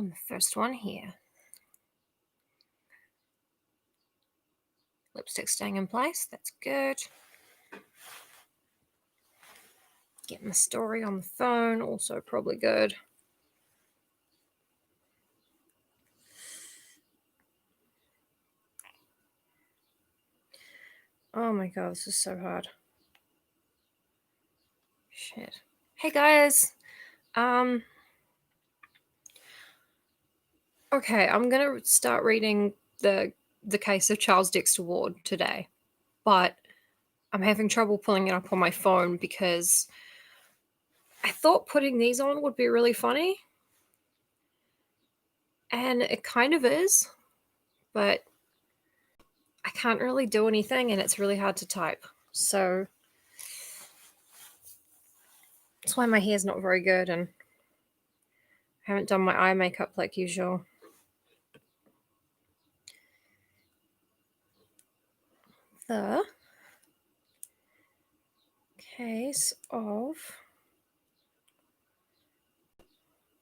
on the first one here. Lipstick staying in place, that's good. Getting the story on the phone, also probably good. Oh my god, this is so hard. Shit. Hey guys. Okay, I'm gonna start reading the case of Charles Dexter Ward today, but I'm having trouble pulling it up on my phone because I thought putting these on would be really funny, and it kind of is, but I can't really do anything and it's really hard to type. So that's why my hair's not very good and I haven't done my eye makeup like usual. The case of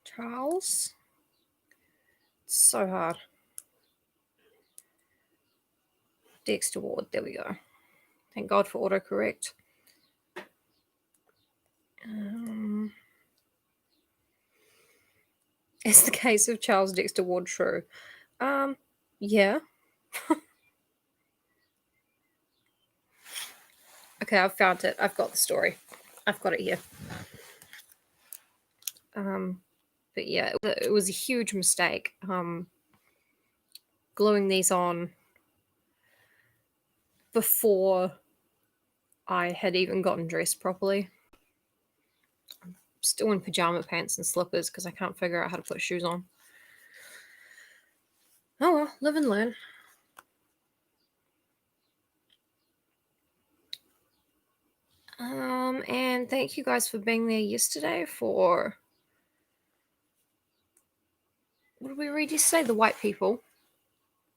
Charles. It's so hard. Dexter Ward, there we go. Thank God for autocorrect. Is the case of Charles Dexter Ward true? Yeah. Okay, I've found it. I've got the story. I've got it here. But yeah, it was a huge mistake. Gluing these on before I had even gotten dressed properly. I'm still in pajama pants and slippers because I can't figure out how to put shoes on. Oh well, live and learn. And thank you guys for being there yesterday for... What did we read yesterday? The White People.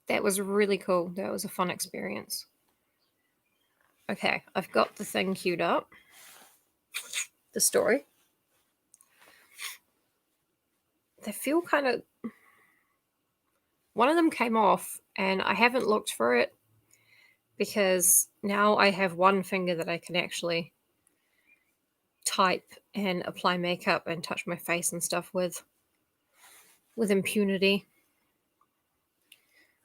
That was really cool. That was a fun experience. Okay, I've got the thing queued up. The story. They feel kind of... One of them came off and I haven't looked for it because now I have one finger that I can actually type and apply makeup and touch my face and stuff with impunity.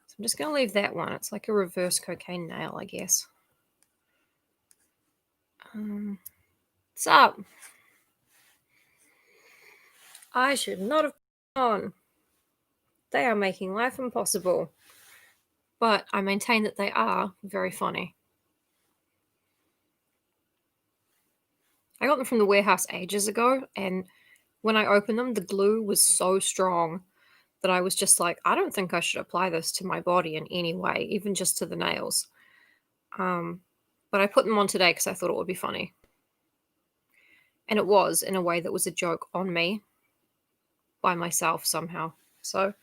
So I'm just going to leave that one. It's like a reverse cocaine nail, I guess. What's up? I should not have gone. They are making life impossible. But I maintain that they are very funny. I got them from the warehouse ages ago, and when I opened them, the glue was so strong that I was just like, I don't think I should apply this to my body in any way, even just to the nails. But I put them on today because I thought it would be funny. And it was, in a way that was a joke on me, by myself somehow. So,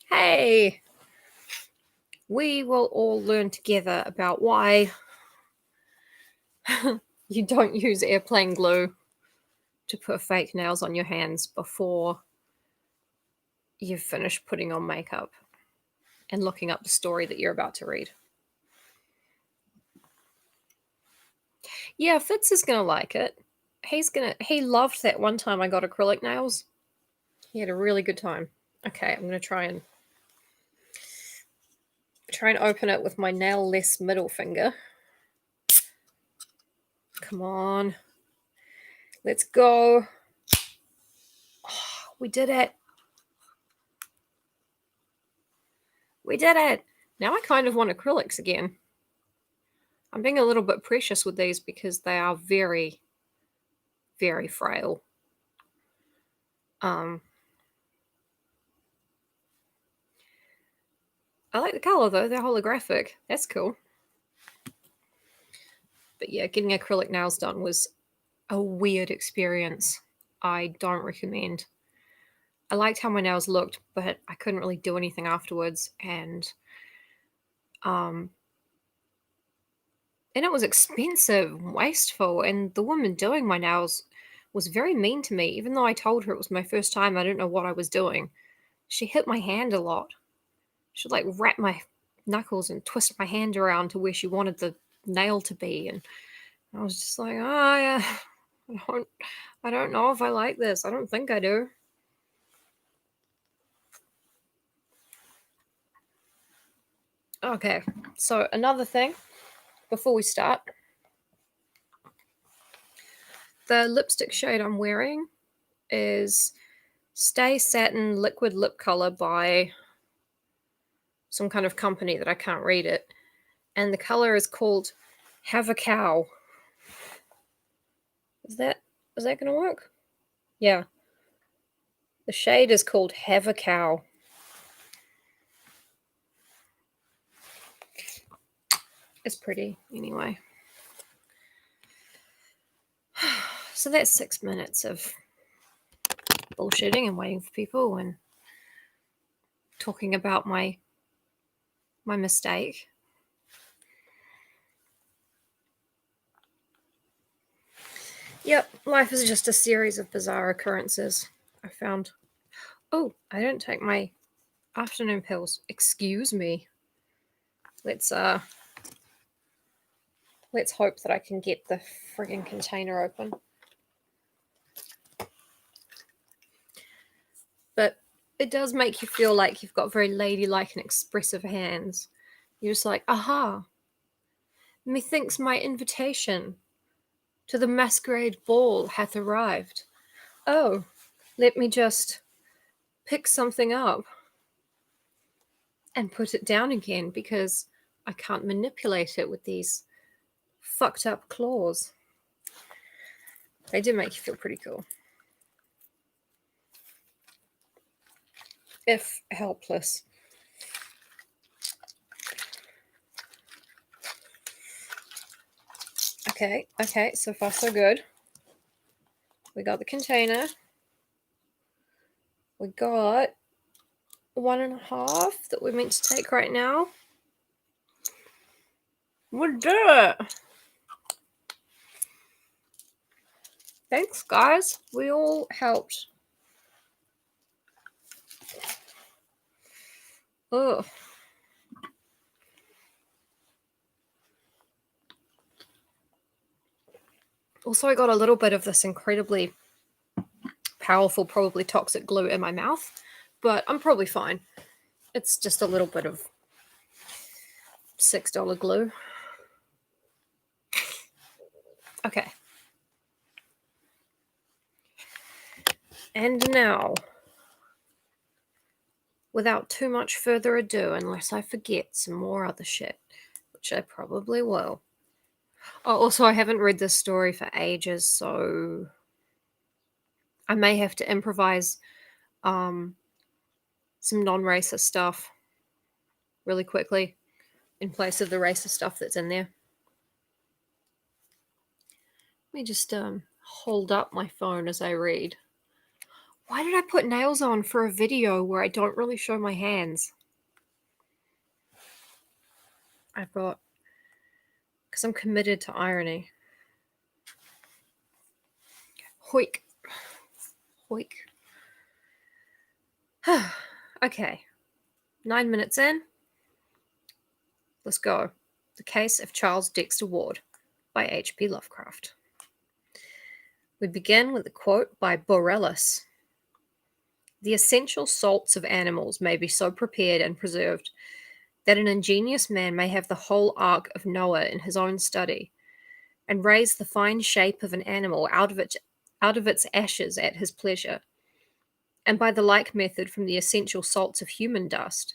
hey! We will all learn together about why you don't use airplane glue to put fake nails on your hands before you've finished putting on makeup and looking up the story that you're about to read. Yeah, Fitz is gonna like it. He loved that one time I got acrylic nails. He had a really good time. Okay, I'm gonna try and open it with my nail-less middle finger. Come on. Let's go. Oh, we did it. We did it. Now I kind of want acrylics again. I'm being a little bit precious with these because they are very, very frail. I like the color though. They're holographic. That's cool. But yeah, getting acrylic nails done was a weird experience. I don't recommend. I liked how my nails looked, but I couldn't really do anything afterwards, and it was expensive, wasteful, and the woman doing my nails was very mean to me, even though I told her it was my first time. I didn't know what I was doing. She hit my hand a lot. She'd like wrap my knuckles and twist my hand around to where she wanted the nail to be, and I was just like, oh yeah, I don't know if I like this. I don't think I do. Okay, so another thing before we start, the lipstick shade I'm wearing is Stay Satin Liquid Lip Color by some kind of company that I can't read it. And the color is called Have a Cow. Is that gonna work? Yeah. The shade is called Have a Cow. It's pretty anyway. So that's 6 minutes of bullshitting and waiting for people and talking about my mistake. Yep, life is just a series of bizarre occurrences, I found. Oh, I didn't take my afternoon pills. Excuse me. Let's hope that I can get the friggin' container open. But it does make you feel like you've got very ladylike and expressive hands. You're just like, aha, methinks my invitation to the masquerade ball hath arrived. Oh, let me just pick something up and put it down again because I can't manipulate it with these fucked up claws. They do make you feel pretty cool. If helpless. Okay, so far so good. We got the container. We got 1.5 that we're meant to take right now. We did it! Thanks, guys. We all helped. Ugh. Also, I got a little bit of this incredibly powerful, probably toxic glue in my mouth, but I'm probably fine. It's just a little bit of $6 glue. Okay. And now, without too much further ado, unless I forget some more other shit, which I probably will. Oh, also, I haven't read this story for ages, so I may have to improvise some non-racist stuff really quickly in place of the racist stuff that's in there. Let me just hold up my phone as I read. Why did I put nails on for a video where I don't really show my hands? I've got... because I'm committed to irony. Hoik. Hoik. Okay. 9 minutes in. Let's go. The Case of Charles Dexter Ward by H.P. Lovecraft. We begin with a quote by Borellus. The essential salts of animals may be so prepared and preserved that an ingenious man may have the whole ark of Noah in his own study, and raise the fine shape of an animal out of its ashes at his pleasure. And by the like method from the essential salts of human dust,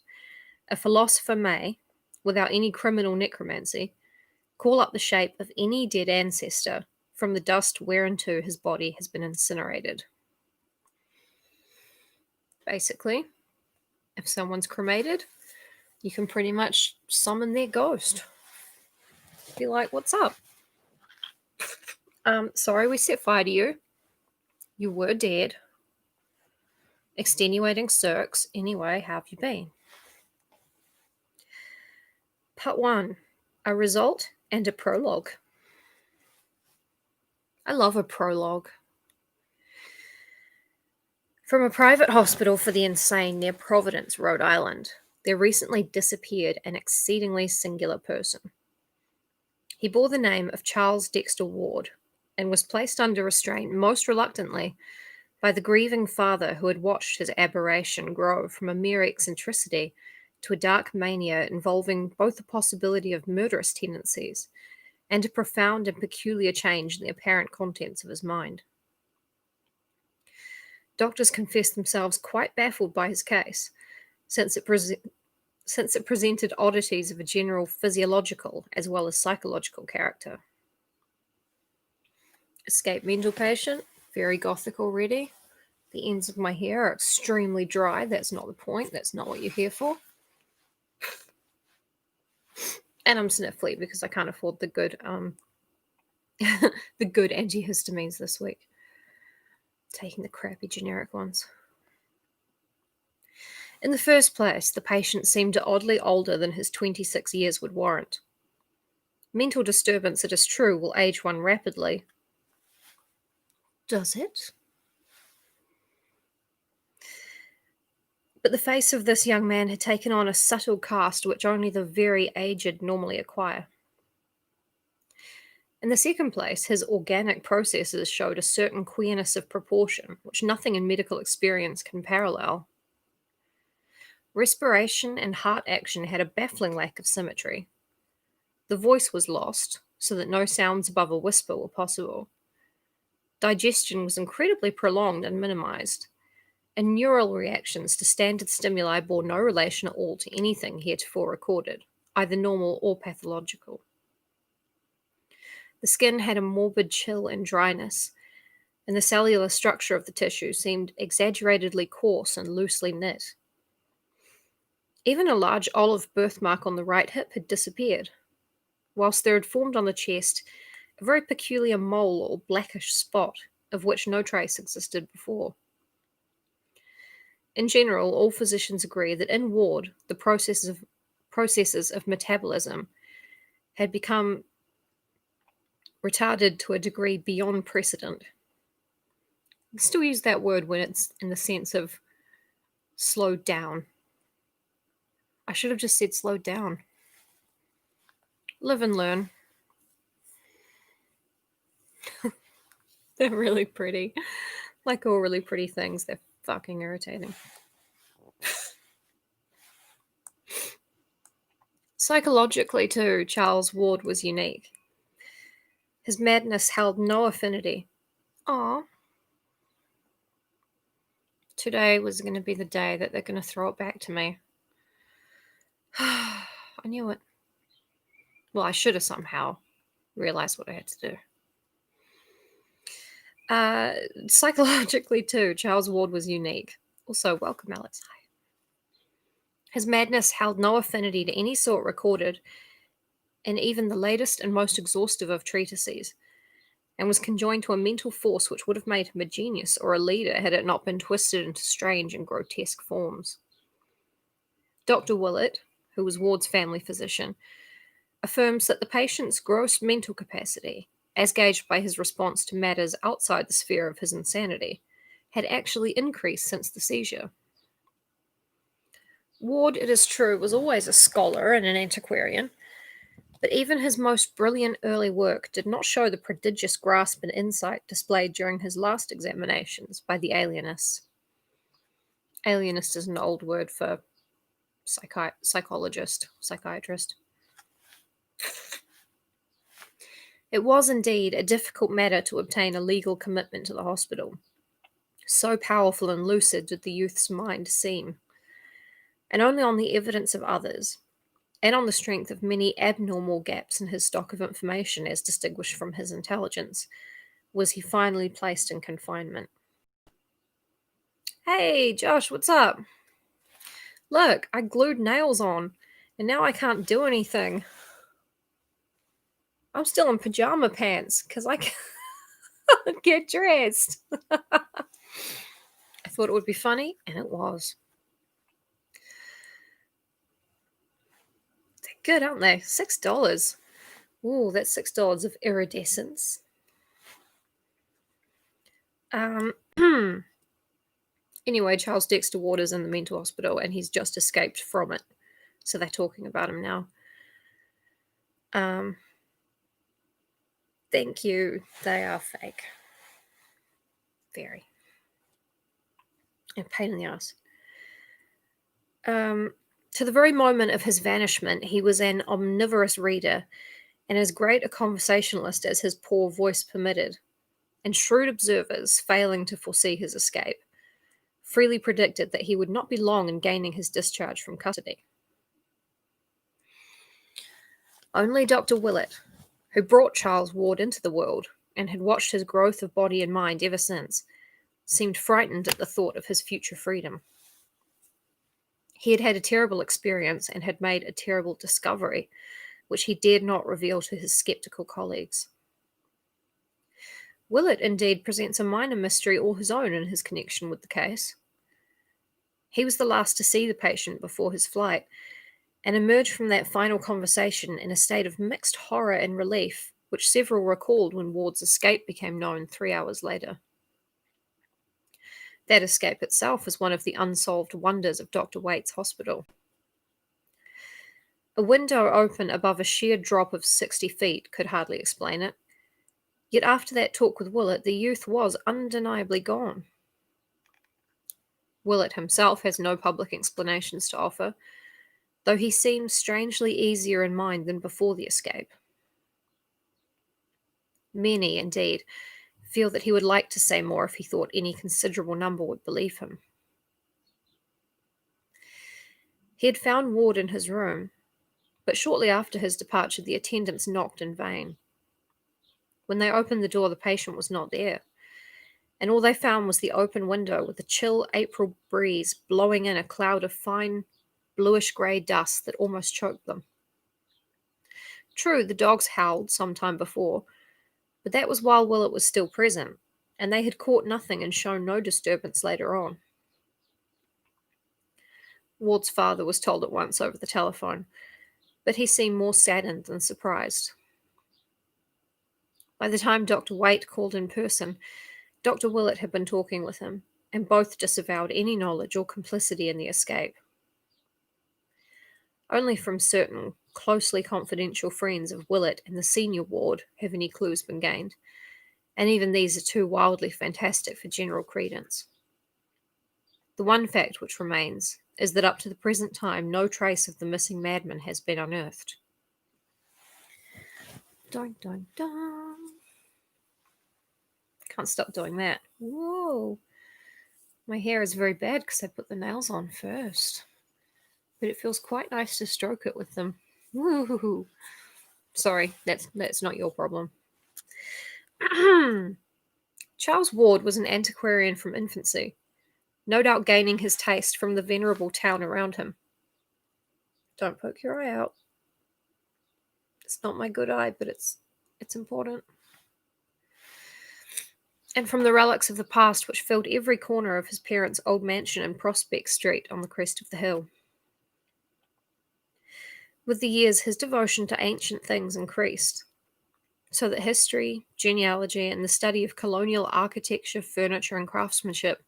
a philosopher may, without any criminal necromancy, call up the shape of any dead ancestor from the dust whereunto his body has been incinerated. Basically, if someone's cremated, you can pretty much summon their ghost. Be like, what's up? Sorry we set fire to you. You were dead. Extenuating circs. Anyway, how have you been? Part 1. A result and a prologue. I love a prologue. From a private hospital for the insane near Providence, Rhode Island, there recently disappeared an exceedingly singular person. He bore the name of Charles Dexter Ward and was placed under restraint most reluctantly by the grieving father who had watched his aberration grow from a mere eccentricity to a dark mania involving both the possibility of murderous tendencies and a profound and peculiar change in the apparent contents of his mind. Doctors confessed themselves quite baffled by his case, since it presented oddities of a general physiological as well as psychological character. Escaped mental patient, very gothic already. The ends of my hair are extremely dry. That's not the point. That's not what you're here for. And I'm sniffly because I can't afford the good the good antihistamines this week. Taking the crappy generic ones. In the first place, the patient seemed oddly older than his 26 years would warrant. Mental disturbance, it is true, will age one rapidly. Does it? But the face of this young man had taken on a subtle cast which only the very aged normally acquire. In the second place, his organic processes showed a certain queerness of proportion, which nothing in medical experience can parallel. Respiration and heart action had a baffling lack of symmetry. The voice was lost, so that no sounds above a whisper were possible. Digestion was incredibly prolonged and minimized, and neural reactions to standard stimuli bore no relation at all to anything heretofore recorded, either normal or pathological. The skin had a morbid chill and dryness, and the cellular structure of the tissue seemed exaggeratedly coarse and loosely knit. Even a large olive birthmark on the right hip had disappeared, whilst there had formed on the chest a very peculiar mole or blackish spot, of which no trace existed before. In general, all physicians agree that in Ward, the processes of metabolism had become retarded to a degree beyond precedent. I still use that word when it's in the sense of slowed down. I should have just said slowed down. Live and learn. They're really pretty. Like all really pretty things, they're fucking irritating. Psychologically, too, Charles Ward was unique. His madness held no affinity. Aw. Today was going to be the day that they're going to throw it back to me. I knew it. Well, I should have somehow realized what I had to do. Psychologically, too, Charles Ward was unique. Also, welcome, Alex. Hi. His madness held no affinity to any sort recorded in even the latest and most exhaustive of treatises, and was conjoined to a mental force which would have made him a genius or a leader had it not been twisted into strange and grotesque forms. Dr. Willett, who was Ward's family physician, affirms that the patient's gross mental capacity, as gauged by his response to matters outside the sphere of his insanity, had actually increased since the seizure. Ward, it is true, was always a scholar and an antiquarian, but even his most brilliant early work did not show the prodigious grasp and insight displayed during his last examinations by the alienists. Alienist is an old word for psychologist, psychiatrist. It was indeed a difficult matter to obtain a legal commitment to the hospital. So powerful and lucid did the youth's mind seem. And only on the evidence of others, and on the strength of many abnormal gaps in his stock of information as distinguished from his intelligence, was he finally placed in confinement. Hey, Josh, what's up? Look, I glued nails on, and now I can't do anything. I'm still in pajama pants, because I can't get dressed. I thought it would be funny, and it was. They're good, aren't they? $6. Ooh, that's $6 of iridescence. Anyway, Charles Dexter Ward is in the mental hospital and he's just escaped from it. So they're talking about him now. Thank you. They are fake. Very. A pain in the ass. To the very moment of his vanishment, he was an omnivorous reader and as great a conversationalist as his poor voice permitted, and shrewd observers, failing to foresee his escape, freely predicted that he would not be long in gaining his discharge from custody. Only Dr. Willett, who brought Charles Ward into the world and had watched his growth of body and mind ever since, seemed frightened at the thought of his future freedom. He had had a terrible experience and had made a terrible discovery, which he dared not reveal to his skeptical colleagues. Willett indeed presents a minor mystery all his own in his connection with the case. He was the last to see the patient before his flight, and emerged from that final conversation in a state of mixed horror and relief, which several recalled when Ward's escape became known 3 hours later. That escape itself is one of the unsolved wonders of Dr. Waite's hospital. A window open above a sheer drop of 60 feet could hardly explain it. Yet after that talk with Willett, the youth was undeniably gone. Willett himself has no public explanations to offer, though he seems strangely easier in mind than before the escape. Many, indeed, feel that he would like to say more if he thought any considerable number would believe him. He had found Ward in his room, but shortly after his departure the attendants knocked in vain. When they opened the door, the patient was not there, and all they found was the open window with the chill April breeze blowing in a cloud of fine bluish-grey dust that almost choked them. True, the dogs howled some time before, but that was while Willett was still present, and they had caught nothing and shown no disturbance later on. Ward's father was told at once over the telephone, but he seemed more saddened than surprised. By the time Dr. Waite called in person, Dr. Willett had been talking with him, and both disavowed any knowledge or complicity in the escape. Only from certain closely confidential friends of Willett and the senior Ward have any clues been gained, and even these are too wildly fantastic for general credence. The one fact which remains is that up to the present time no trace of the missing madman has been unearthed. Dun, dun, dun. Can't stop doing that. Whoa. My hair is very bad because I put the nails on first. But it feels quite nice to stroke it with them. Woo-hoo-hoo. Sorry, that's not your problem. Charles Ward was an antiquarian from infancy, no doubt gaining his taste from the venerable town around him. Don't poke your eye out. It's not my good eye, but it's important. And from the relics of the past which filled every corner of his parents' old mansion in Prospect Street on the crest of the hill. With the years, his devotion to ancient things increased, so that history, genealogy, and the study of colonial architecture, furniture, and craftsmanship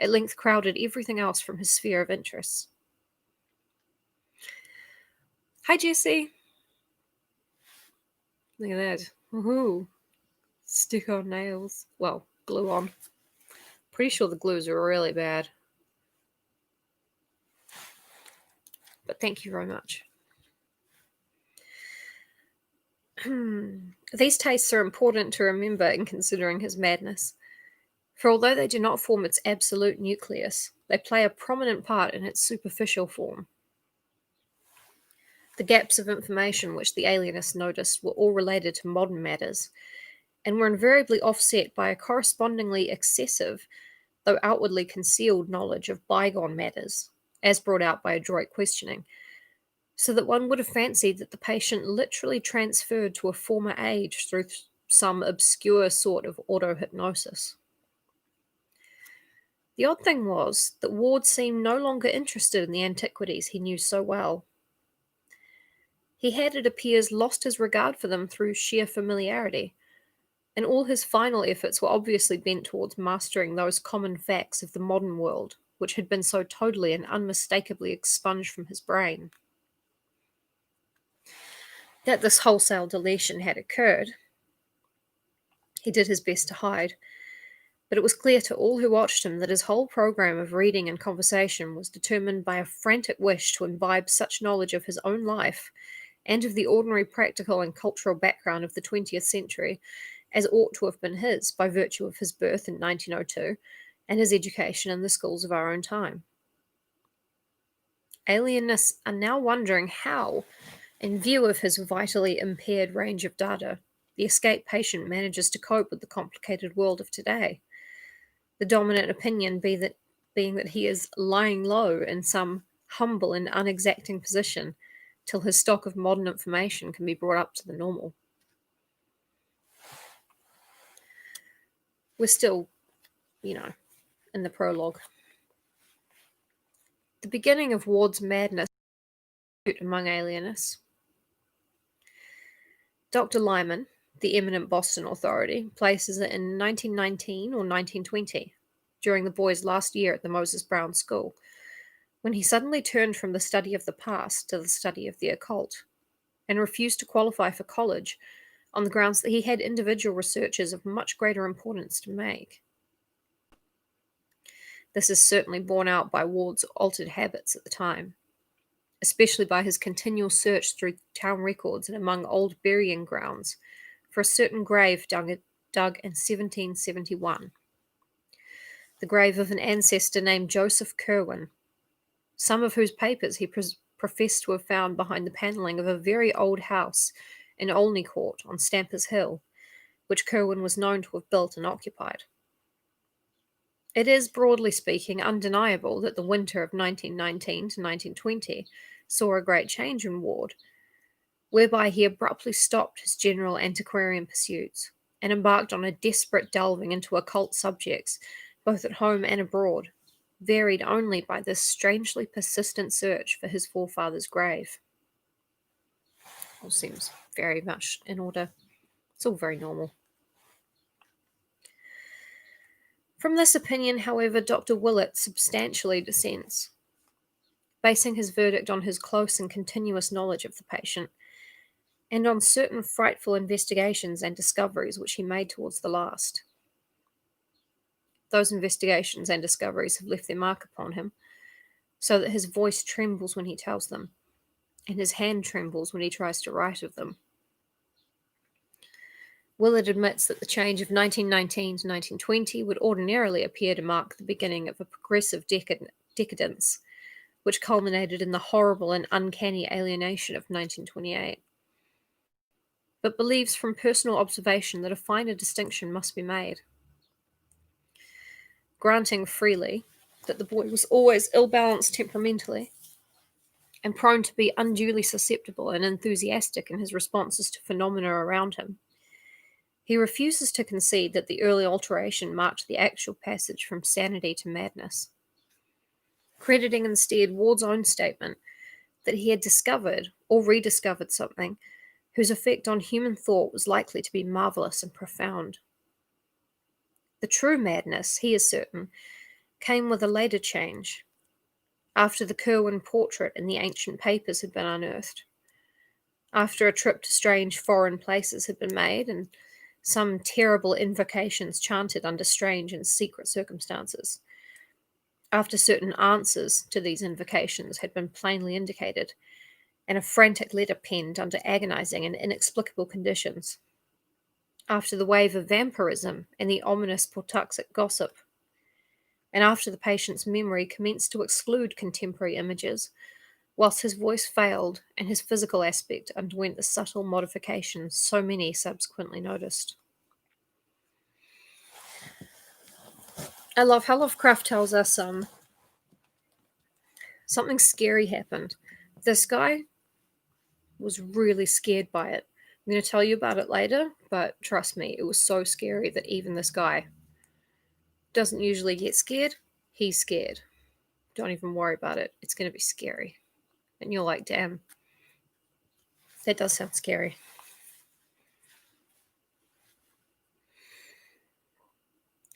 at length crowded everything else from his sphere of interests. Hi, Jessie. Look at that. Woohoo. Stick on nails. Well, glue on. Pretty sure the glues are really bad. But thank you very much. These tastes are important to remember in considering his madness, for although they do not form its absolute nucleus, they play a prominent part in its superficial form. The gaps of information which the alienist noticed were all related to modern matters, and were invariably offset by a correspondingly excessive, though outwardly concealed knowledge of bygone matters, as brought out by adroit questioning, so that one would have fancied that the patient literally transferred to a former age through some obscure sort of auto-hypnosis. The odd thing was that Ward seemed no longer interested in the antiquities he knew so well. He had, it appears, lost his regard for them through sheer familiarity, and all his final efforts were obviously bent towards mastering those common facts of the modern world, which had been so totally and unmistakably expunged from his brain. That this wholesale deletion had occurred, he did his best to hide, but it was clear to all who watched him that his whole program of reading and conversation was determined by a frantic wish to imbibe such knowledge of his own life and of the ordinary practical and cultural background of the 20th century as ought to have been his by virtue of his birth in 1902 and his education in the schools of our own time. Alienists are now wondering how, in view of his vitally impaired range of data, the escaped patient manages to cope with the complicated world of today. The dominant opinion being that he is lying low in some humble and unexacting position till his stock of modern information can be brought up to the normal. We're still, in the prologue. The beginning of Ward's madness among alienists. Dr. Lyman, the eminent Boston authority, places it in 1919 or 1920, during the boy's last year at the Moses Brown School, when he suddenly turned from the study of the past to the study of the occult, and refused to qualify for college on the grounds that he had individual researches of much greater importance to make. This is certainly borne out by Ward's altered habits at the time, especially by his continual search through town records and among old burying grounds for a certain grave dug in 1771, the grave of an ancestor named Joseph Curwen, some of whose papers he professed to have found behind the panelling of a very old house in Olney Court on Stampers Hill, which Curwen was known to have built and occupied. It is, broadly speaking, undeniable that the winter of 1919 to 1920 saw a great change in Ward, whereby he abruptly stopped his general antiquarian pursuits and embarked on a desperate delving into occult subjects, both at home and abroad, varied only by this strangely persistent search for his forefather's grave. All seems very much in order. It's all very normal. From this opinion, however, Dr. Willett substantially dissents, basing his verdict on his close and continuous knowledge of the patient, and on certain frightful investigations and discoveries which he made towards the last. Those investigations and discoveries have left their mark upon him, so that his voice trembles when he tells them, and his hand trembles when he tries to write of them. Willett admits that the change of 1919 to 1920 would ordinarily appear to mark the beginning of a progressive decadence, which culminated in the horrible and uncanny alienation of 1928, but believes from personal observation that a finer distinction must be made. Granting freely that the boy was always ill-balanced temperamentally and prone to be unduly susceptible and enthusiastic in his responses to phenomena around him, he refuses to concede that the early alteration marked the actual passage from sanity to madness, crediting instead Ward's own statement that he had discovered or rediscovered something whose effect on human thought was likely to be marvelous and profound. The true madness, he is certain, came with a later change, after the Curwen portrait in the ancient papers had been unearthed, after a trip to strange foreign places had been made, and some terrible invocations chanted under strange and secret circumstances, after certain answers to these invocations had been plainly indicated, and a frantic letter penned under agonizing and inexplicable conditions, after the wave of vampirism and the ominous Pawtuxet gossip, and after the patient's memory commenced to exclude contemporary images, whilst his voice failed and his physical aspect underwent the subtle modifications so many subsequently noticed. I love how Lovecraft tells us something scary happened. This guy was really scared by it. I'm going to tell you about it later, but trust me, it was so scary that even this guy doesn't usually get scared. He's scared. Don't even worry about it. It's going to be scary. And you're like, damn, that does sound scary.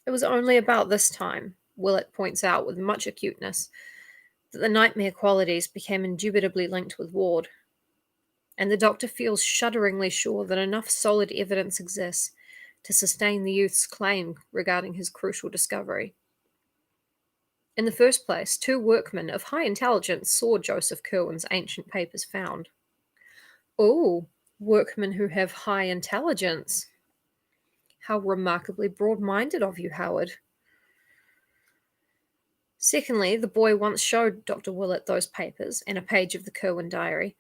It was only about this time, Willett points out with much acuteness, that the nightmare qualities became indubitably linked with Ward, and the doctor feels shudderingly sure that enough solid evidence exists to sustain the youth's claim regarding his crucial discovery. In the first place, 2 workmen of high intelligence saw Joseph Curwen's ancient papers found. Oh, workmen who have high intelligence. How remarkably broad-minded of you, Howard. Secondly, the boy once showed Dr. Willett those papers and a page of the Curwen diary,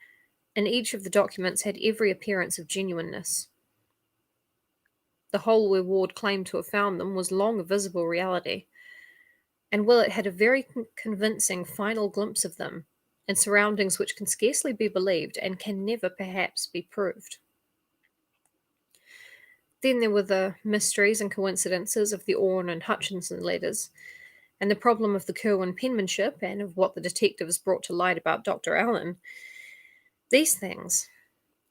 and each of the documents had every appearance of genuineness. The hole where Ward claimed to have found them was long a visible reality, and Willett had a very convincing final glimpse of them, in surroundings which can scarcely be believed and can never perhaps be proved. Then there were the mysteries and coincidences of the Orne and Hutchinson letters, and the problem of the Curwen penmanship and of what the detectives brought to light about Dr. Allen. These things,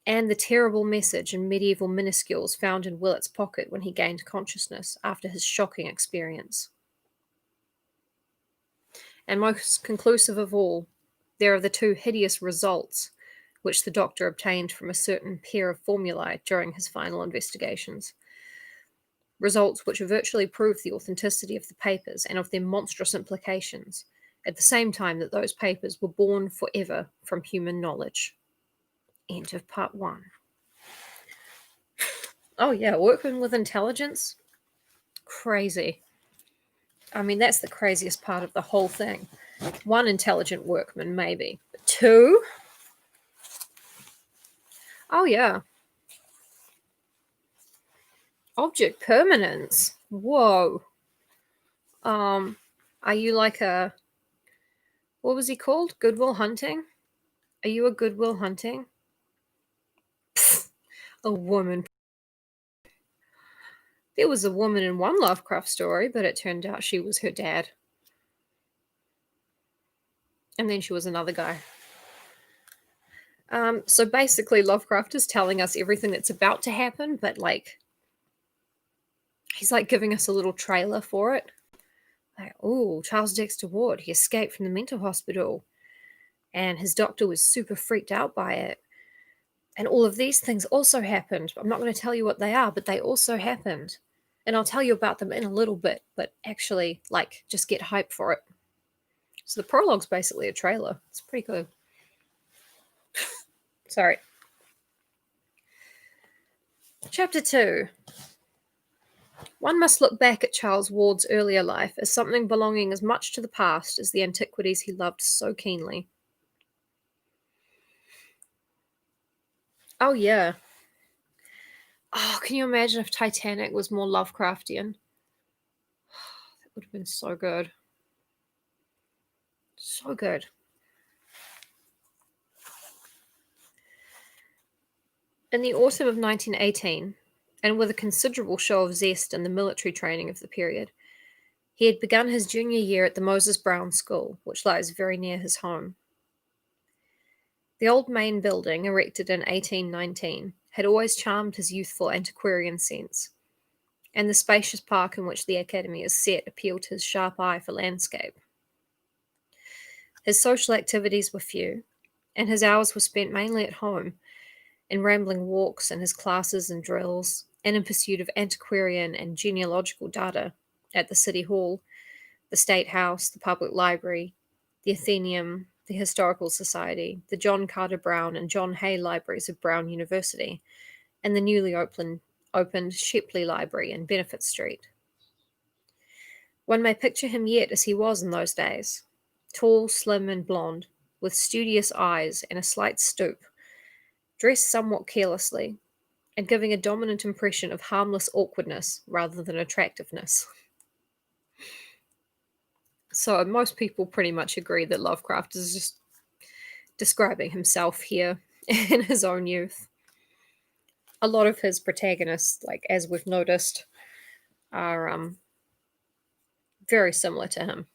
and the terrible message in medieval minuscules found in Willett's pocket when he gained consciousness after his shocking experience. And most conclusive of all, there are the 2 hideous results which the doctor obtained from a certain pair of formulae during his final investigations. Results which virtually prove the authenticity of the papers and of their monstrous implications, at the same time that those papers were born forever from human knowledge. End of part 1. Oh yeah, workmen with intelligence? Crazy. I mean, that's the craziest part of the whole thing. 1 intelligent workman, maybe. But 2? Oh yeah. Object permanence. Whoa. Are you like a... What was he called? Goodwill Hunting? Are you a Goodwill Hunting? Pfft, a woman. There was a woman in one Lovecraft story, but it turned out she was her dad. And then she was another guy. So basically, Lovecraft is telling us everything that's about to happen, but like, he's like giving us a little trailer for it. Like, oh, Charles Dexter Ward, he escaped from the mental hospital, and his doctor was super freaked out by it. And all of these things also happened. I'm not going to tell you what they are, but they also happened. And I'll tell you about them in a little bit, but actually, like, just get hype for it. So the prologue's basically a trailer. It's pretty good. Sorry. Chapter 2. One must look back at Charles Ward's earlier life as something belonging as much to the past as the antiquities he loved so keenly. Oh, yeah. Oh, can you imagine if Titanic was more Lovecraftian? That would have been so good. So good. In the autumn of 1918, and with a considerable show of zest in the military training of the period, he had begun his junior year at the Moses Brown School, which lies very near his home. The old main building, erected in 1819, had always charmed his youthful antiquarian sense, and the spacious park in which the academy is set appealed to his sharp eye for landscape. His social activities were few, and his hours were spent mainly at home, in rambling walks in his classes and drills, and in pursuit of antiquarian and genealogical data at the City Hall, the State House, the Public Library, the Athenaeum, the Historical Society, the John Carter Brown and John Hay Libraries of Brown University, and the newly opened Shepley Library in Benefit Street. One may picture him yet as he was in those days, tall, slim, and blonde, with studious eyes and a slight stoop, dressed somewhat carelessly, and giving a dominant impression of harmless awkwardness rather than attractiveness. So most people pretty much agree that Lovecraft is just describing himself here in his own youth. A lot of his protagonists, like as we've noticed, are very similar to him.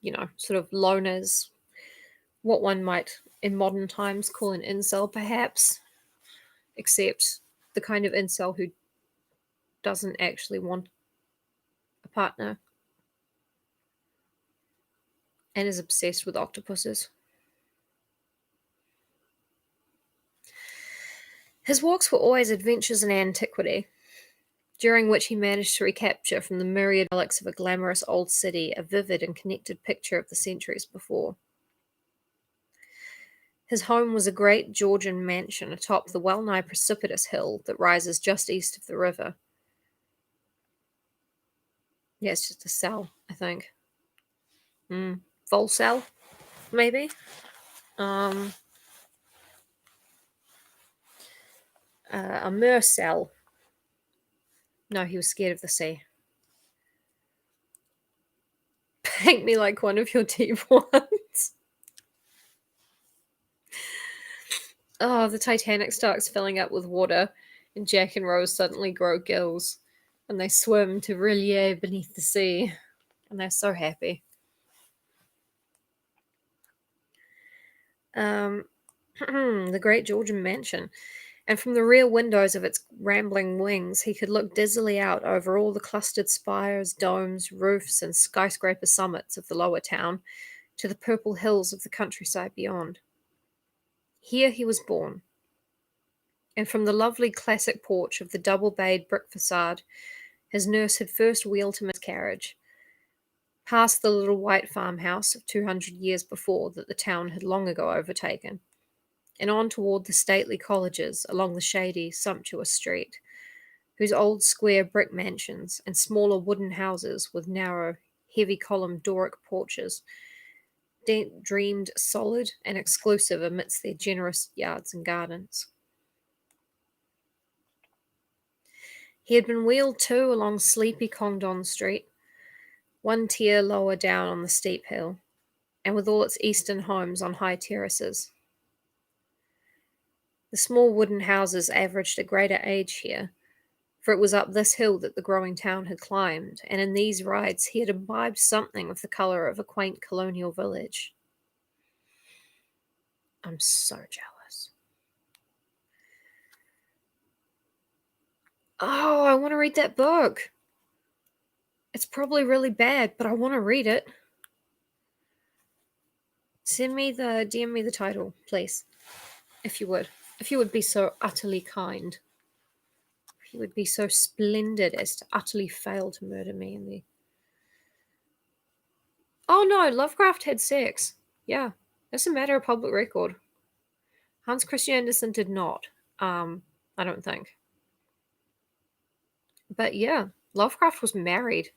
You know, sort of loners, what one might in modern times call an incel, perhaps, except the kind of incel who doesn't actually want partner and is obsessed with octopuses. His walks were always adventures in antiquity, during which he managed to recapture from the myriad relics of a glamorous old city a vivid and connected picture of the centuries before. His home was a great Georgian mansion atop the well-nigh precipitous hill that rises just east of the river. Yeah, it's just a cell, I think. Vol cell, maybe? Um, a mer cell. No, he was scared of the sea. Paint me like one of your deep ones. Oh, the Titanic starts filling up with water, and Jack and Rose suddenly grow gills, and they swim to Rillier beneath the sea, and they're so happy. The great Georgian mansion, and from the rear windows of its rambling wings, he could look dizzily out over all the clustered spires, domes, roofs, and skyscraper summits of the lower town to the purple hills of the countryside beyond. Here he was born, and from the lovely classic porch of the double-bayed brick facade, his nurse had first wheeled him his carriage, past the little white farmhouse of 200 years before that the town had long ago overtaken, and on toward the stately colleges along the shady, sumptuous street, whose old square brick mansions and smaller wooden houses with narrow, heavy-columned Doric porches dreamed solid and exclusive amidst their generous yards and gardens. He had been wheeled too along sleepy Condon Street, one tier lower down on the steep hill, and with all its eastern homes on high terraces. The small wooden houses averaged a greater age here, for it was up this hill that the growing town had climbed, and in these rides he had imbibed something of the colour of a quaint colonial village. I'm so jealous. Oh, I want to read that book. It's probably really bad, but I want to read it. DM me the title, please. If you would. If you would be so utterly kind. If you would be so splendid as to utterly fail to murder me in the... Oh no, Lovecraft had sex. Yeah, that's a matter of public record. Hans Christian Andersen did not. I don't think. But yeah, Lovecraft was married.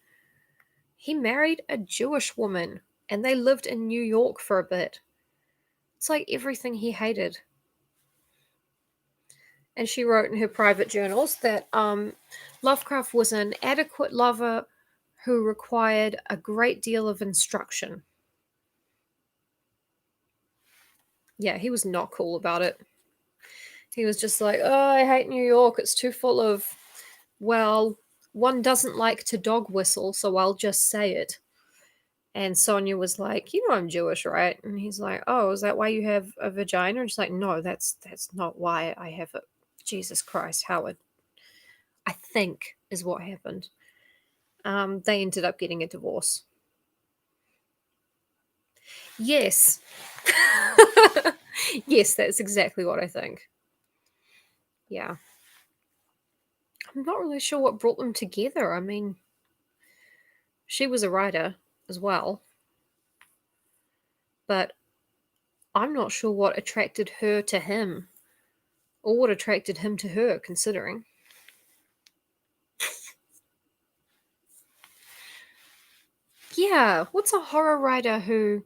He married a Jewish woman, and they lived in New York for a bit. It's like everything he hated. And she wrote in her private journals that Lovecraft was an adequate lover who required a great deal of instruction. Yeah, he was not cool about it. He was just like, oh, I hate New York. It's too full of, well, one doesn't like to dog whistle, so I'll just say it. And Sonia was like, you know I'm Jewish, right? And he's like, oh, is that why you have a vagina? And she's like, no, that's not why I have it. Jesus Christ, Howard. I think is what happened. They ended up getting a divorce. Yes. Yes, that's exactly what I think. Yeah. I'm not really sure what brought them together. I mean, she was a writer as well. But I'm not sure what attracted her to him or what attracted him to her, considering. Yeah, what's a horror writer who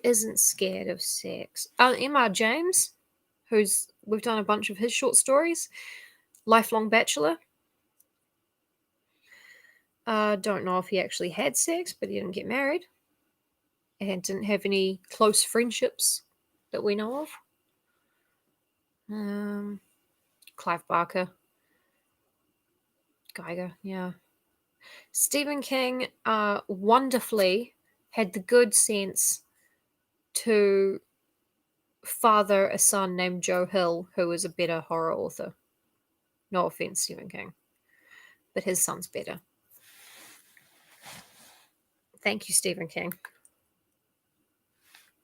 isn't scared of sex? M.R. James, we've done a bunch of his short stories. Lifelong Bachelor. Don't know if he actually had sex, but he didn't get married. And didn't have any close friendships that we know of. Clive Barker. Geiger, yeah. Stephen King wonderfully had the good sense to father a son named Joe Hill, who is a better horror author. No offense, Stephen King. But his son's better. Thank you, Stephen King,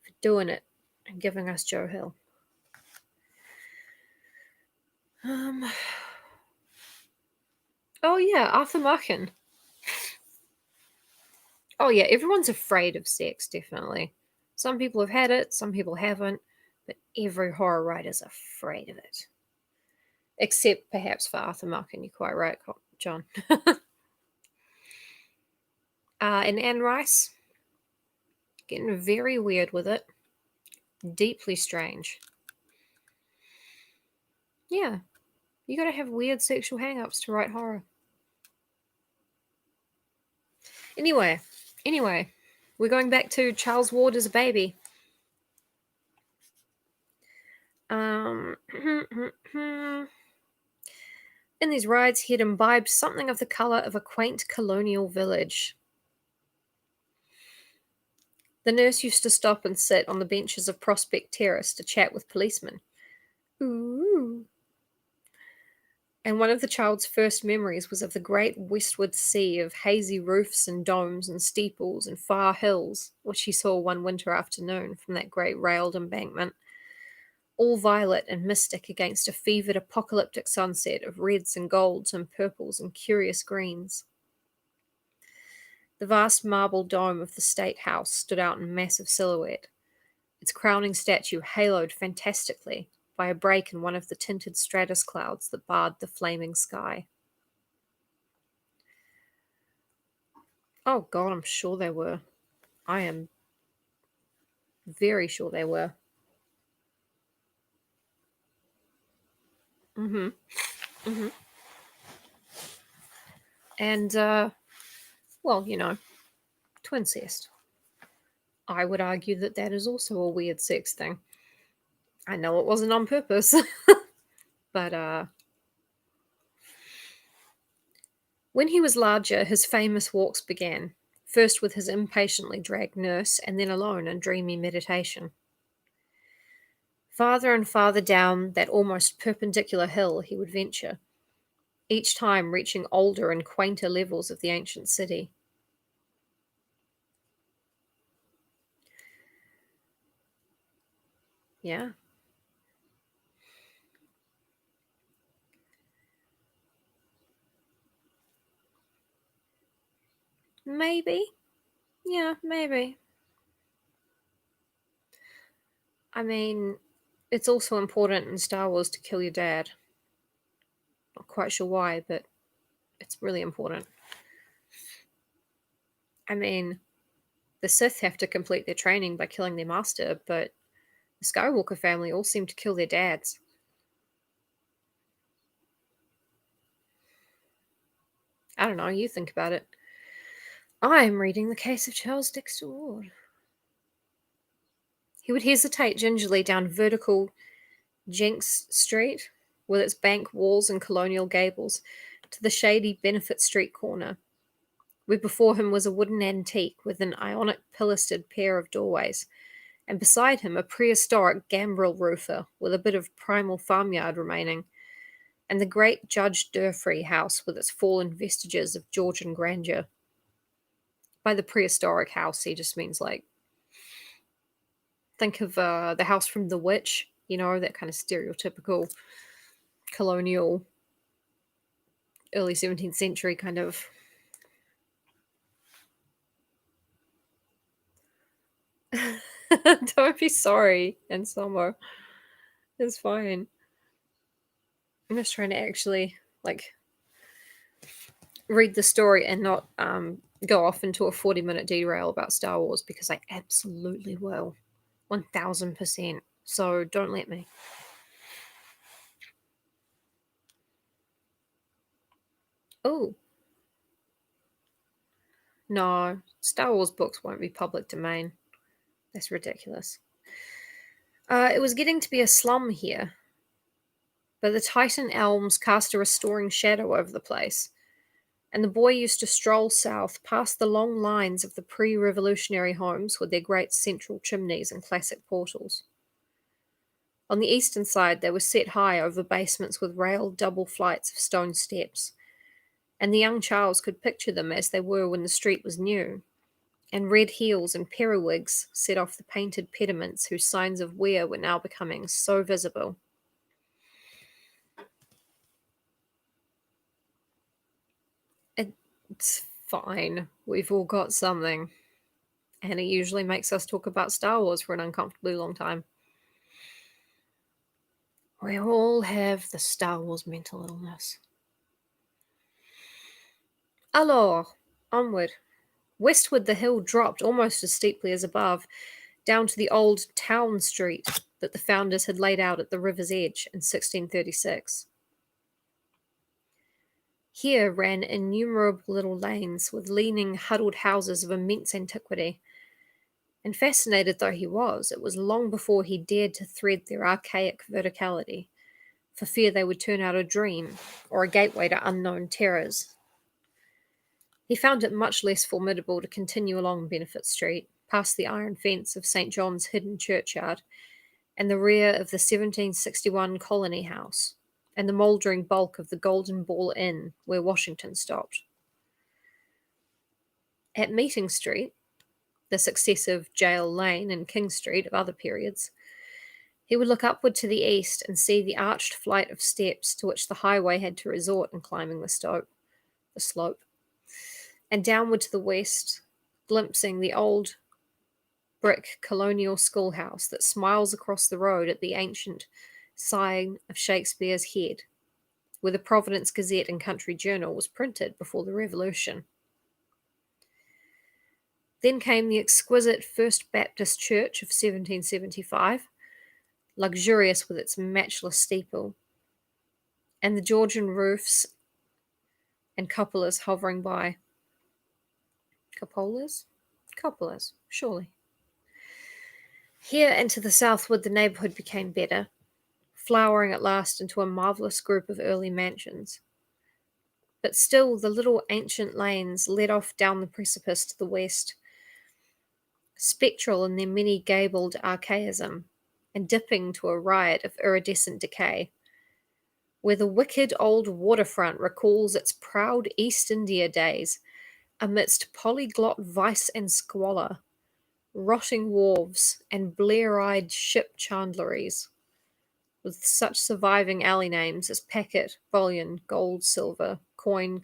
for doing it and giving us Joe Hill. Oh yeah, Arthur Machen. Oh yeah, everyone's afraid of sex, definitely. Some people have had it, some people haven't, but every horror writer's afraid of it. Except perhaps for Arthur Machen, you're quite right, John. And Anne Rice, getting very weird with it. Deeply strange. Yeah, you gotta have weird sexual hang-ups to write horror. Anyway, we're going back to Charles Ward as a baby. In these rides, he had imbibed something of the colour of a quaint colonial village. The nurse used to stop and sit on the benches of Prospect Terrace to chat with policemen. Ooh. And one of the child's first memories was of the great westward sea of hazy roofs and domes and steeples and far hills, which he saw one winter afternoon from that great railed embankment, all violet and mystic against a fevered apocalyptic sunset of reds and golds and purples and curious greens. The vast marble dome of the State House stood out in massive silhouette, its crowning statue haloed fantastically by a break in one of the tinted stratus clouds that barred the flaming sky. Oh god, I'm sure they were. I am very sure they were. Mm-hmm. Mm-hmm. And, well, twincest. I would argue that that is also a weird sex thing. I know it wasn't on purpose, but when he was larger, his famous walks began, first with his impatiently dragged nurse, and then alone in dreamy meditation. Farther and farther down that almost perpendicular hill he would venture, each time reaching older and quainter levels of the ancient city. Yeah. Maybe. Yeah, maybe. I mean, it's also important in Star Wars to kill your dad. Not quite sure why, but it's really important. I mean, the Sith have to complete their training by killing their master, but the Skywalker family all seem to kill their dads. I don't know, you think about it. I'm reading The Case of Charles Dexter Ward. He would hesitate gingerly down vertical Jenks Street, with its bank walls and colonial gables, to the shady Benefit Street corner, where before him was a wooden antique with an ionic pilastered pair of doorways, and beside him a prehistoric gambrel roofer with a bit of primal farmyard remaining, and the great Judge Durfree house with its fallen vestiges of Georgian grandeur. By the prehistoric house, he just means like, think of the house from The Witch, that kind of stereotypical colonial early 17th century kind of. Don't be sorry, Anselmo. It's fine. I'm just trying to actually like read the story and not go off into a 40-minute derail about Star Wars because I absolutely will. 1000%. So don't let me. Oh, no. Star Wars books won't be public domain. That's ridiculous. It was getting to be a slum here, but the Titan elms cast a restoring shadow over the place, and the boy used to stroll south past the long lines of the pre-revolutionary homes with their great central chimneys and classic portals. On the eastern side, they were set high over basements with railed double flights of stone steps, and the young Charles could picture them as they were when the street was new, and red heels and periwigs set off the painted pediments whose signs of wear were now becoming so visible. It's fine. We've all got something. And it usually makes us talk about Star Wars for an uncomfortably long time. We all have the Star Wars mental illness. Alors, onward. Westward the hill dropped almost as steeply as above, down to the old town street that the founders had laid out at the river's edge in 1636. Here ran innumerable little lanes with leaning, huddled houses of immense antiquity. And fascinated though he was, it was long before he dared to thread their archaic verticality, for fear they would turn out a dream or a gateway to unknown terrors. He found it much less formidable to continue along Benefit Street, past the iron fence of St. John's hidden churchyard, and the rear of the 1761 Colony House, and the mouldering bulk of the Golden Ball Inn where Washington stopped. At Meeting Street, the successive Jail Lane and King Street of other periods, he would look upward to the east and see the arched flight of steps to which the highway had to resort in climbing the slope, and downward to the west, glimpsing the old brick colonial schoolhouse that smiles across the road at the ancient sign of Shakespeare's Head, where the Providence Gazette and Country Journal was printed before the Revolution. Then came the exquisite First Baptist Church of 1775, luxurious with its matchless steeple, and the Georgian roofs and cupolas hovering by. Cupolas? Cupolas, surely. Here and to the southward the neighbourhood became better, flowering at last into a marvellous group of early mansions. But still the little ancient lanes led off down the precipice to the west, spectral in their many-gabled archaism, and dipping to a riot of iridescent decay, where the wicked old waterfront recalls its proud East India days, amidst polyglot vice and squalor, rotting wharves, and blear-eyed ship chandleries, with such surviving alley names as Packet, Bullion, Gold, Silver, Coin,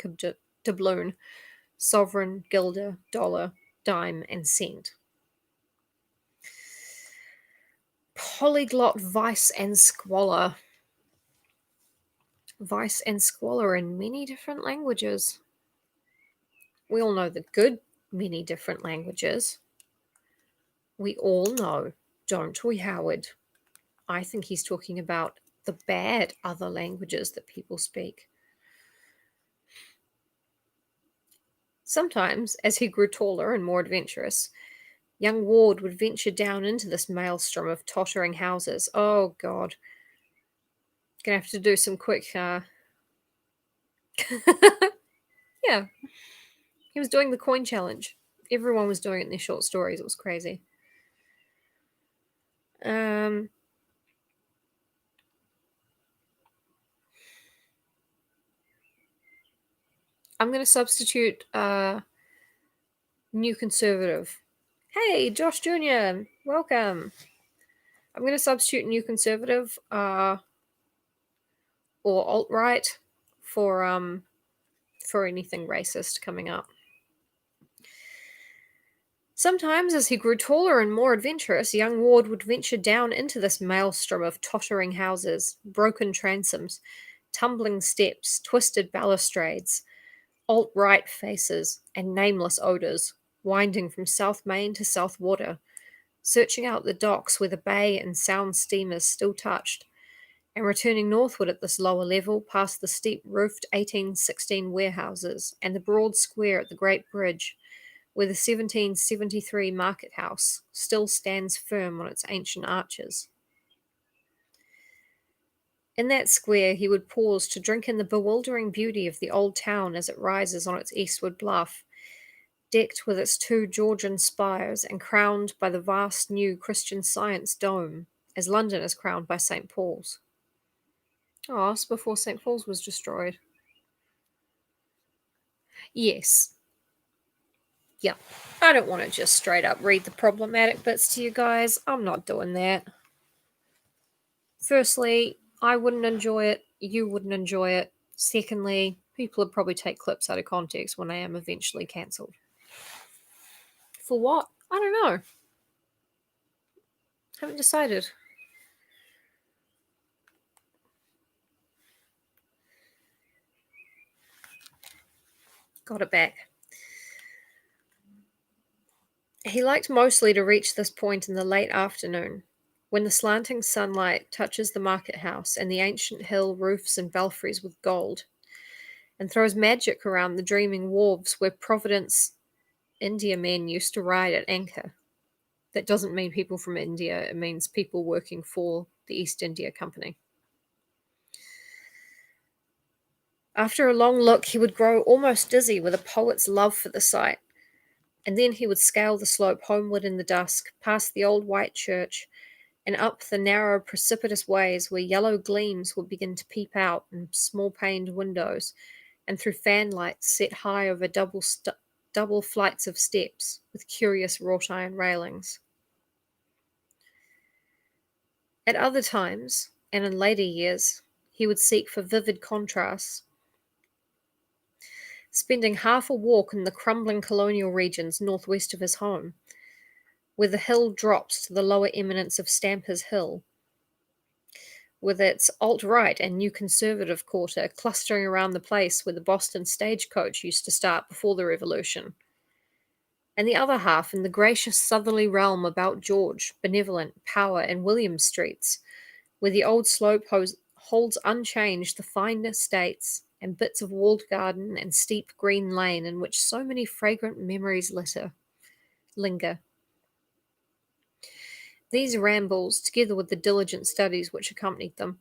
Doubloon, Sovereign, Guilder, Dollar, Dime, and Cent. Polyglot vice and squalor. Vice and squalor in many different languages. We all know the good many different languages. We all know, don't we, Howard? I think he's talking about the bad other languages that people speak. Sometimes, as he grew taller and more adventurous, young Ward would venture down into this maelstrom of tottering houses. Oh, God. Gonna have to do some quick, yeah. He was doing the coin challenge. Everyone was doing it in their short stories. It was crazy. I'm going to substitute New Conservative. Hey, Josh Jr., welcome. I'm going to substitute New Conservative or alt-right for anything racist coming up. Sometimes, as he grew taller and more adventurous, young Ward would venture down into this maelstrom of tottering houses, broken transoms, tumbling steps, twisted balustrades, alt-right faces, and nameless odours, winding from South Main to South Water, searching out the docks where the bay and sound steamers still touched, and returning northward at this lower level past the steep-roofed 1816 warehouses and the broad square at the Great Bridge, where the 1773 market house still stands firm on its ancient arches. In that square he would pause to drink in the bewildering beauty of the old town as it rises on its eastward bluff, decked with its two Georgian spires and crowned by the vast new Christian Science dome, as London is crowned by St. Paul's. Oh, it's before St. Paul's was destroyed. Yes. Yeah. I don't want to just straight up read the problematic bits to you guys. I'm not doing that. Firstly, I wouldn't enjoy it. You wouldn't enjoy it. Secondly, people would probably take clips out of context when I am eventually cancelled. For what? I don't know. Haven't decided. Got it back. He liked mostly to reach this point in the late afternoon, when the slanting sunlight touches the market house and the ancient hill roofs and belfries with gold, and throws magic around the dreaming wharves where Providence India men used to ride at anchor. That doesn't mean people from India, it means people working for the East India Company. After a long look, he would grow almost dizzy with a poet's love for the sight, and then he would scale the slope homeward in the dusk, past the old white church, and up the narrow, precipitous ways where yellow gleams would begin to peep out in small paned windows and through fan lights set high over double flights of steps with curious wrought iron railings. At other times, and in later years, he would seek for vivid contrasts, spending half a walk in the crumbling colonial regions northwest of his home, where the hill drops to the lower eminence of Stampers Hill, with its alt-right and new conservative quarter clustering around the place where the Boston stagecoach used to start before the Revolution, and the other half in the gracious southerly realm about George, Benevolent, Power, and William Streets, where the old slope holds unchanged the fine estates and bits of walled garden and steep green lane in which so many fragrant memories linger. These rambles, together with the diligent studies which accompanied them,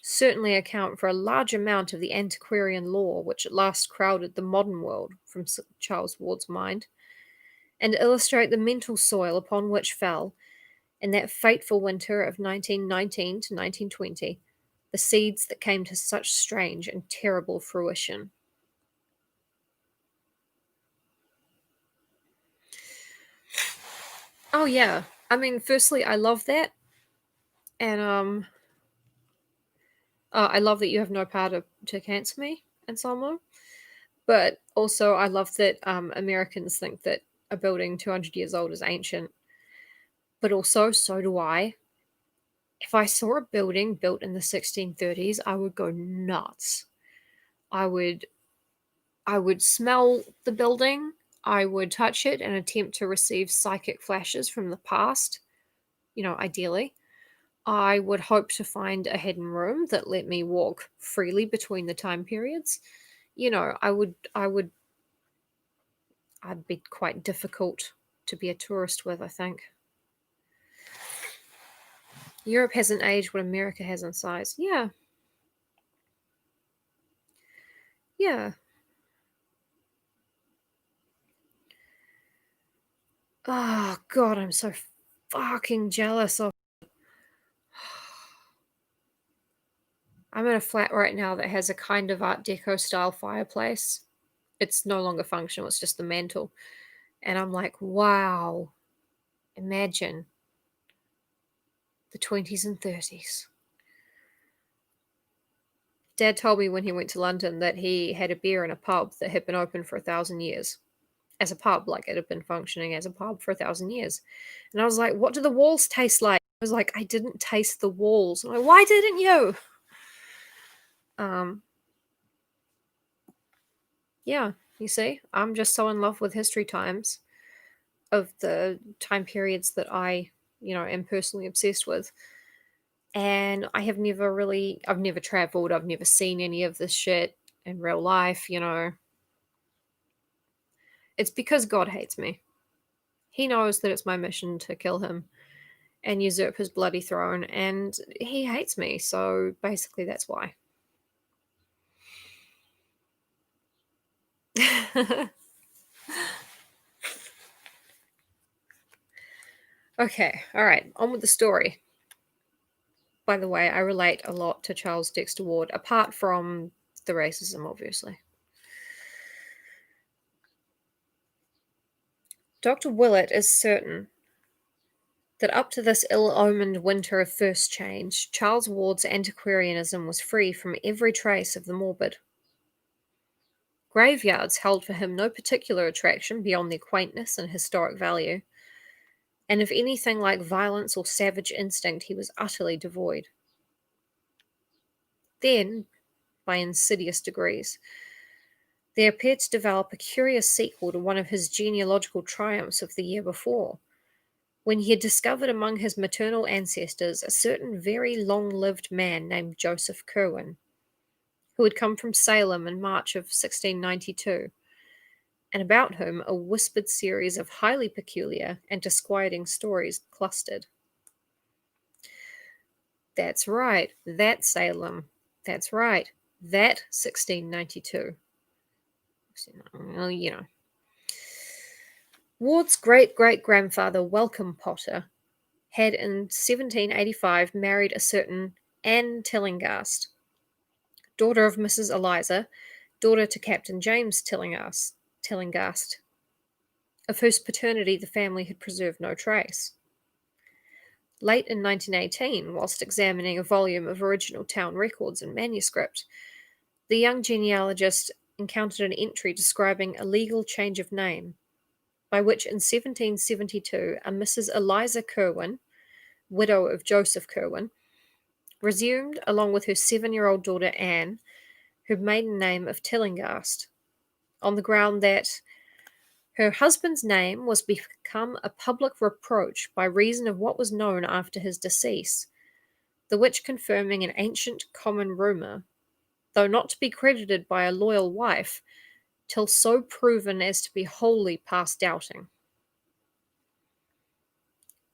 certainly account for a large amount of the antiquarian lore which at last crowded the modern world from Charles Ward's mind, and illustrate the mental soil upon which fell, in that fateful winter of 1919 to 1920, the seeds that came to such strange and terrible fruition. Oh yeah. I mean, firstly, I love that. And I love that you have no power to cancel me and so on. But also I love that Americans think that a building 200 years old is ancient. But also, so do I. If I saw a building built in the 1630s, I would go nuts. I would I would smell the building, I would touch it and attempt to receive psychic flashes from the past, ideally. I would hope to find a hidden room that let me walk freely between the time periods. I'd be quite difficult to be a tourist with, I think. Europe hasn't aged what America has in size. Yeah, yeah. Oh god, I'm so fucking jealous of. I'm in a flat right now that has a kind of Art Deco style fireplace. It's no longer functional, it's just the mantle. And I'm like, wow, imagine the 20s and 30s. Dad told me when he went to London that he had a beer in a pub that had been open for 1,000 years. As a pub, like it had been functioning as a pub for 1,000 years. And I was like, what do the walls taste like? I was like, I didn't taste the walls. I'm like, why didn't you? Um, yeah, you see, I'm just so in love with history times of the time periods that I, am personally obsessed with. And I've never traveled, I've never seen any of this shit in real life. It's because God hates me. He knows that it's my mission to kill him and usurp his bloody throne, and he hates me, so basically that's why. Okay, alright, on with the story. By the way, I relate a lot to Charles Dexter Ward, apart from the racism, obviously. Dr. Willett is certain that up to this ill-omened winter of first change, Charles Ward's antiquarianism was free from every trace of the morbid. Graveyards held for him no particular attraction beyond their quaintness and historic value, and of anything like violence or savage instinct he was utterly devoid. Then, by insidious degrees, there appeared to develop a curious sequel to one of his genealogical triumphs of the year before, when he had discovered among his maternal ancestors a certain very long-lived man named Joseph Curwen, who had come from Salem in March of 1692, and about whom a whispered series of highly peculiar and disquieting stories clustered. That's right, that Salem. That's right, that 1692. Well, Ward's great-great-grandfather, Welcome Potter, had in 1785 married a certain Anne Tillinghast, daughter of Mrs. Eliza, daughter to Captain James Tillinghast, of whose paternity the family had preserved no trace. Late in 1918, whilst examining a volume of original town records and manuscript, the young genealogist encountered an entry describing a legal change of name, by which in 1772 a Mrs. Eliza Curwen, widow of Joseph Curwen, resumed, along with her 7-year-old daughter Anne, her maiden name of Tillinghast, on the ground that her husband's name was become a public reproach by reason of what was known after his decease, the which confirming an ancient common rumour, though not to be credited by a loyal wife, till so proven as to be wholly past doubting.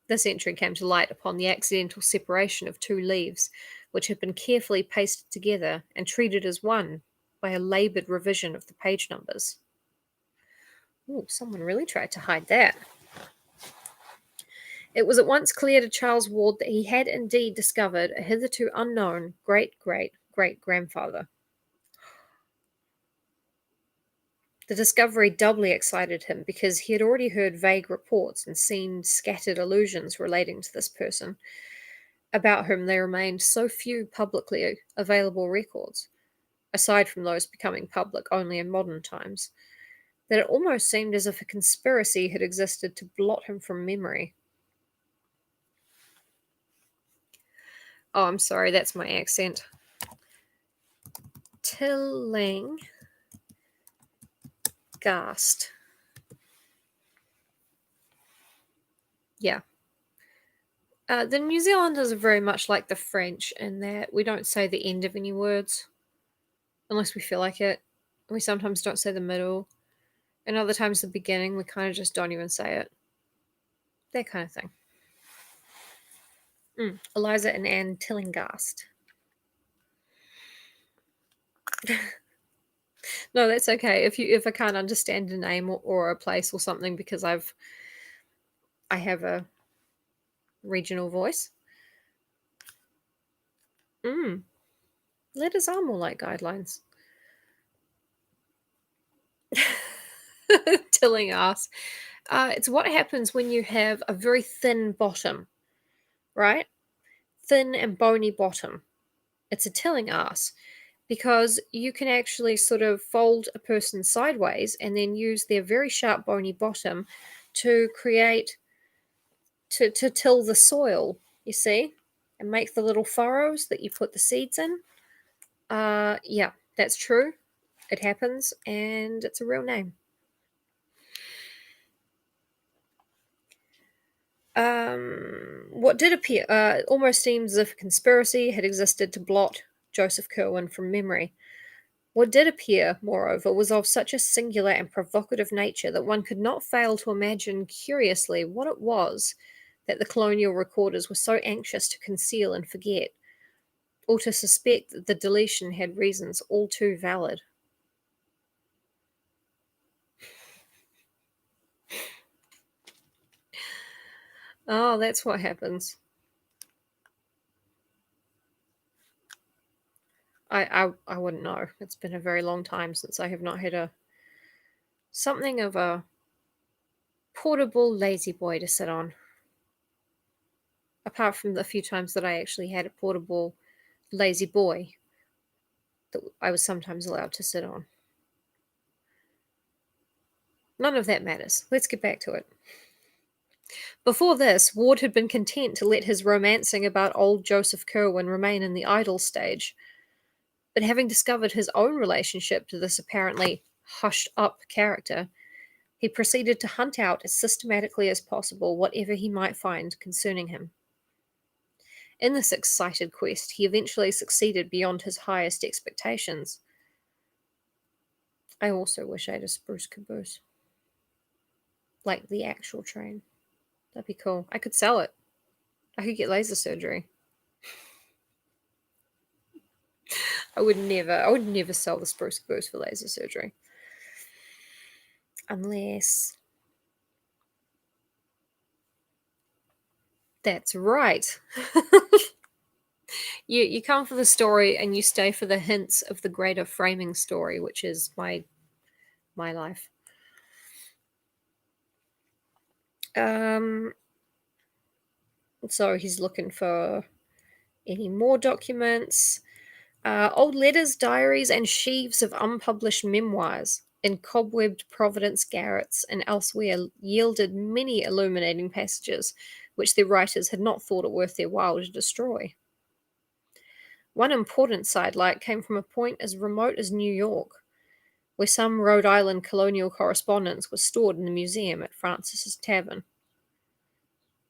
This entry came to light upon the accidental separation of two leaves, which had been carefully pasted together and treated as one by a laboured revision of the page numbers. Ooh, someone really tried to hide that. It was at once clear to Charles Ward that he had indeed discovered a hitherto unknown great-great-great-grandfather. The discovery doubly excited him because he had already heard vague reports and seen scattered allusions relating to this person, about whom there remained so few publicly available records, aside from those becoming public only in modern times, that it almost seemed as if a conspiracy had existed to blot him from memory. Oh, I'm sorry, that's my accent. Tillinghast. Yeah. The New Zealanders are very much like the French in that we don't say the end of any words unless we feel like it. We sometimes don't say the middle, and other times the beginning we kind of just don't even say it. That kind of thing. Eliza and Anne Tillinghast. No, that's okay. If I can't understand a name or a place or something because I have a regional voice. Letters are more like guidelines. Tillinghast. It's what happens when you have a very thin bottom, right? Thin and bony bottom. It's a Tillinghast because you can actually sort of fold a person sideways and then use their very sharp bony bottom to create to till the soil, you see, and make the little furrows that you put the seeds in. Yeah, that's true. It happens, and it's a real name. What did appear almost seems as if a conspiracy had existed to blot Joseph Curwen from memory. What did appear, moreover, was of such a singular and provocative nature that one could not fail to imagine curiously what it was that the colonial recorders were so anxious to conceal and forget, or to suspect that the deletion had reasons all too valid. Oh, that's what happens. I wouldn't know. It's been a very long time since I have not had something of a portable lazy boy to sit on. Apart from the few times that I actually had a portable lazy boy that I was sometimes allowed to sit on. None of that matters. Let's get back to it. Before this, Ward had been content to let his romancing about old Joseph Curwen remain in the idle stage. But having discovered his own relationship to this apparently hushed up character, he proceeded to hunt out as systematically as possible whatever he might find concerning him. In this excited quest, he eventually succeeded beyond his highest expectations. I also wish I had a spruce caboose. Like the actual train. That'd be cool. I could sell it. I could get laser surgery. I would never sell the spruce caboose for laser surgery. Unless. That's right. You come for the story and you stay for the hints of the greater framing story, which is my life. So he's looking for any more documents. Old letters, diaries, and sheaves of unpublished memoirs in cobwebbed Providence garrets and elsewhere yielded many illuminating passages which their writers had not thought it worth their while to destroy. One important sidelight came from a point as remote as New York, where some Rhode Island colonial correspondence was stored in the museum at Francis's Tavern.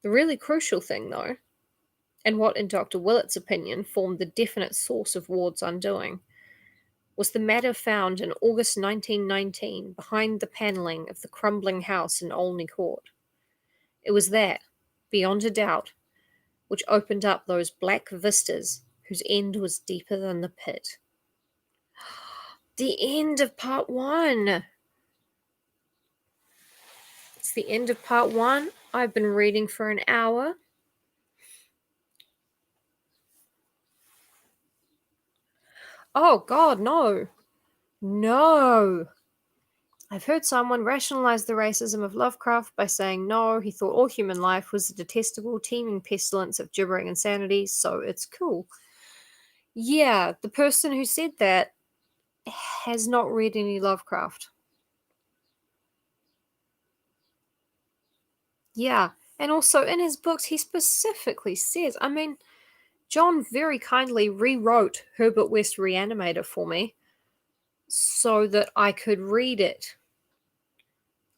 The really crucial thing, though, and what in Dr. Willett's opinion formed the definite source of Ward's undoing, was the matter found in August 1919 behind the panelling of the crumbling house in Olney Court. It was that, beyond a doubt, which opened up those black vistas whose end was deeper than the pit. The end of part 1! It's the end of part 1. I've been reading for an hour. Oh god, no. No. I've heard someone rationalize the racism of Lovecraft by saying no, he thought all human life was a detestable, teeming pestilence of gibbering insanity, so it's cool. Yeah, the person who said that has not read any Lovecraft. Yeah, and also in his books, he specifically says, I mean, John very kindly rewrote Herbert West Reanimator for me so that I could read it.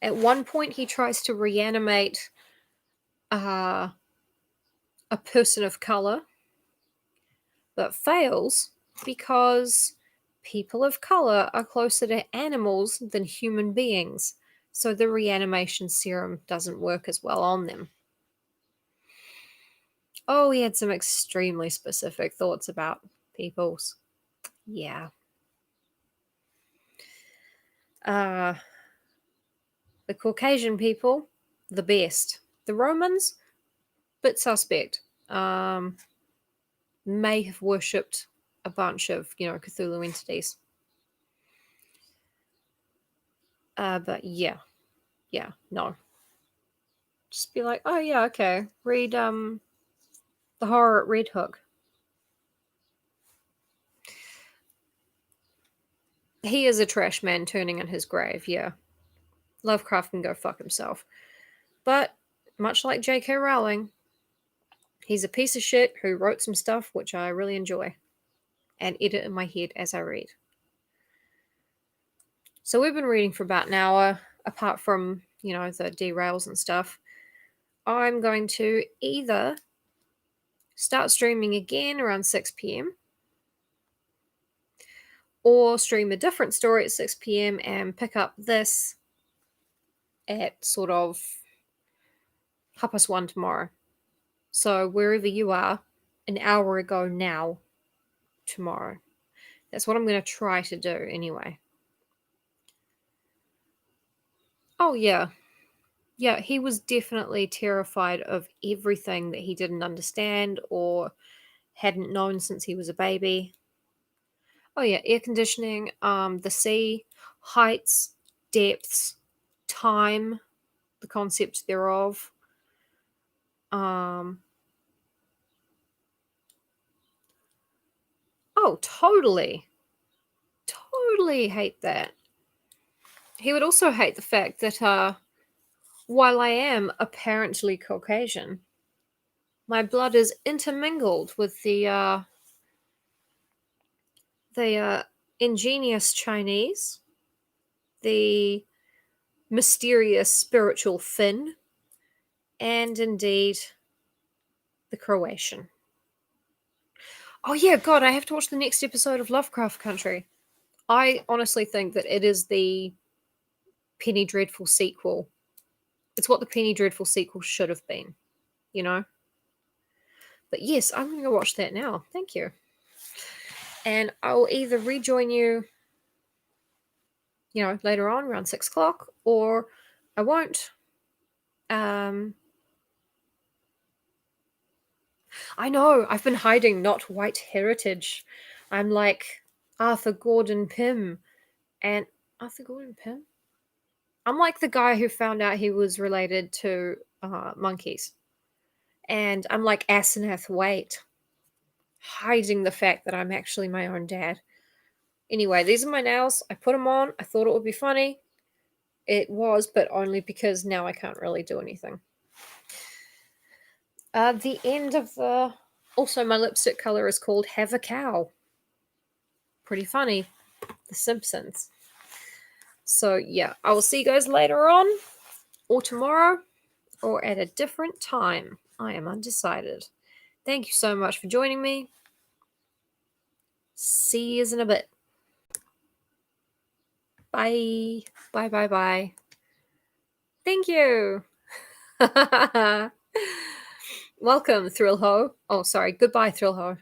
At one point, he tries to reanimate a person of color, but fails because people of color are closer to animals than human beings, so the reanimation serum doesn't work as well on them. Oh, he had some extremely specific thoughts about peoples. Yeah. The Caucasian people, the best. The Romans, bit suspect. May have worshipped a bunch of, Cthulhu entities. But yeah, no. Just be like, oh yeah, okay. Read the horror at Red Hook. He is a trash man turning in his grave, yeah. Lovecraft can go fuck himself. But much like J.K. Rowling, he's a piece of shit who wrote some stuff which I really enjoy and edit in my head as I read. So we've been reading for about an hour, apart from, the derails and stuff. I'm going to either start streaming again around 6 p.m. or stream a different story at 6 p.m. and pick up this at sort of 1:30 tomorrow. So wherever you are, an hour ago now, tomorrow. That's what I'm going to try to do anyway. Oh, yeah. Yeah, he was definitely terrified of everything that he didn't understand or hadn't known since he was a baby. Oh, yeah, air conditioning, the sea, heights, depths, time, the concept thereof. Oh, totally. Totally hate that. He would also hate the fact that while I am apparently Caucasian, my blood is intermingled with the ingenious Chinese, the mysterious spiritual Finn, and indeed the Croatian. Oh yeah, God, I have to watch the next episode of Lovecraft Country. I honestly think that it is the Penny Dreadful sequel. It's what the Penny Dreadful sequel should have been, you know? But yes, I'm going to go watch that now. Thank you. And I'll either rejoin you, later on around 6 o'clock, or I won't. I know, I've been hiding not white heritage. I'm like Arthur Gordon Pym. And Arthur Gordon Pym? I'm like the guy who found out he was related to monkeys. And I'm like Asenath Waite, hiding the fact that I'm actually my own dad. Anyway, these are my nails. I put them on. I thought it would be funny. It was, but only because now I can't really do anything. The end of the... Also, my lipstick color is called Have a Cow. Pretty funny. The Simpsons. So, yeah, I will see you guys later on, or tomorrow, or at a different time. I am undecided. Thank you so much for joining me. See you in a bit. Bye. Bye, bye, bye. Thank you. Welcome, Thrill Ho. Oh, sorry. Goodbye, Thrill Ho.